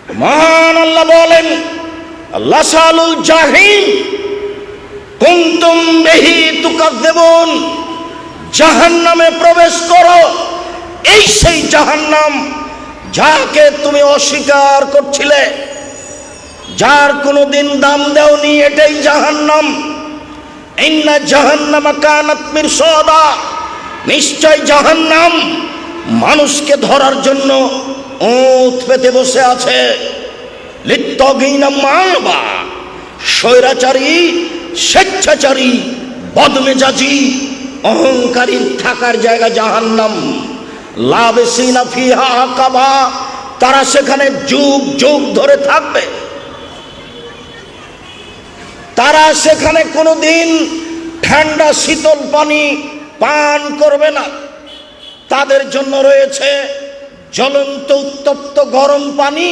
মহান আল্লাহ বলেন, লাসালুল জাহিম কুনতুম বিহি তুকাযযিবুন, জাহান্নামে প্রবেশ করো। এই সেই জাহান্নাম যাকে তুমি অস্বীকার করছিলে, যার কোনোদিন দাম দেওনি, এটাই জাহান্নাম। ইন্না জাহান্নামা কানাত মিরসাদা, নিশ্চয় জাহান্নাম মানুষকে ধরার জন্য ওঁত পেতে বসে আছে। লিত্তাগিনা মাবা, স্বৈরাচারী, স্বেচ্ছাচারী, বদমেজাজি, অহংকারী থাকার জায়গা জাহান্নাম। লাবিসিনা ফিহা আহকাবা, তারা সেখানে যুগ যুগ ধরে থাকবে। তারা সেখানে কোনোদিন ঠান্ডা শীতল পানি পান করবে না। তাদের জন্য রয়েছে জ্বলন্ত উত্তপ্ত গরম পানি।